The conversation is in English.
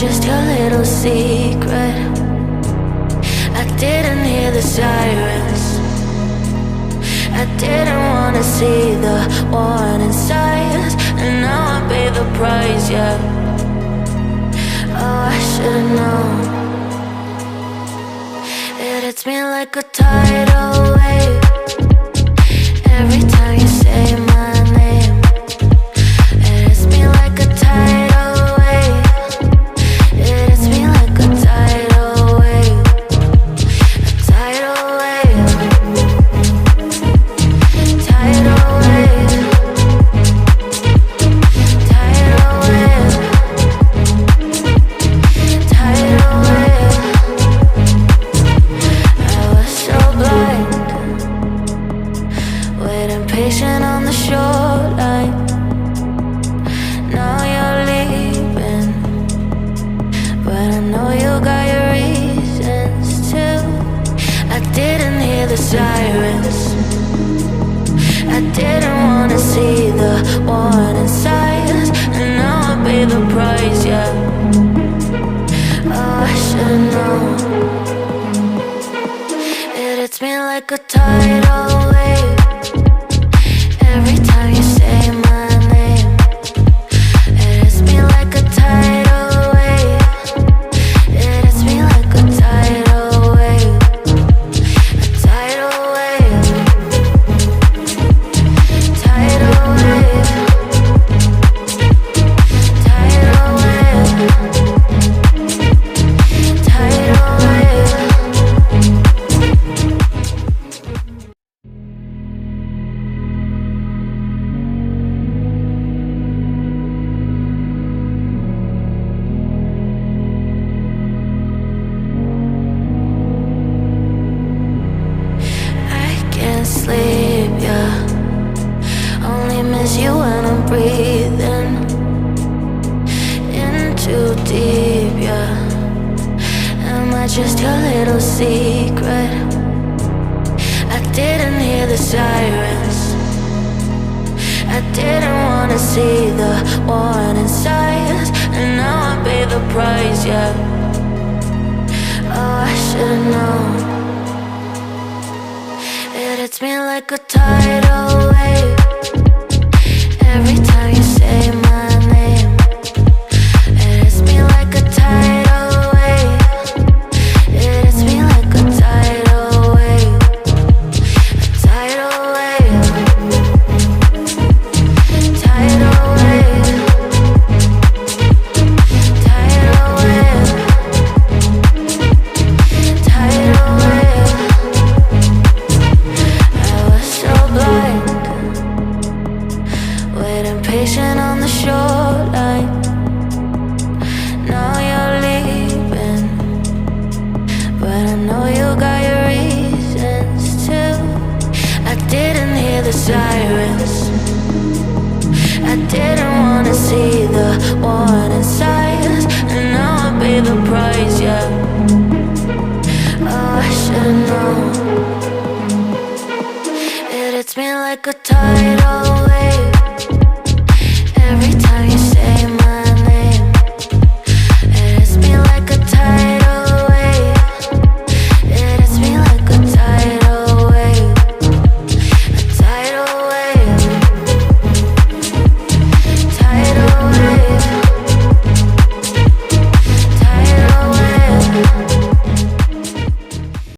just your little secret? I didn't hear the sirens. I didn't wanna see the warning signs, and now I pay the price, yeah. Oh, I should've known. It hits me like a tidal wave every time you say my name. It hits me like a tidal wave. It hits me like a tidal wave. A tidal wave. Tidal wave. Tidal wave. Tidal wave. I was so blind, waiting patient on the shoreline. Now you're leaving, but I know you got your reasons too. I didn't hear the sirens. I didn't wanna see the warning signs, and now I pay the price, yeah. Oh, I should've known. It hits me like a tidal wave every time you say my name. It hits me like a tidal wave. It hits me like a tidal wave. A tidal wave. Tidal wave. Tidal wave. Tidal wave. I can't sleep, yeah. Only miss you when I'm breathing in too deep, yeah. Am I just your little secret? I didn't hear the sirens. I didn't wanna see the warning signs, and now I pay the price, yeah. Oh, I should've known. It hits me like a tidal wave every time you say my name. It hits me like a tidal wave. It hits me like a tidal wave. A tidal wave. Tidal wave. Tidal wave. Tidal wave. I was so blind, waiting patient on the shoreline. Now you're leaving, but I know you got your reasons too. I didn't hear the sirens. I didn't wanna see the warning signs, and now I pay the price, yeah. Oh, I should've known. It hits me like a tidal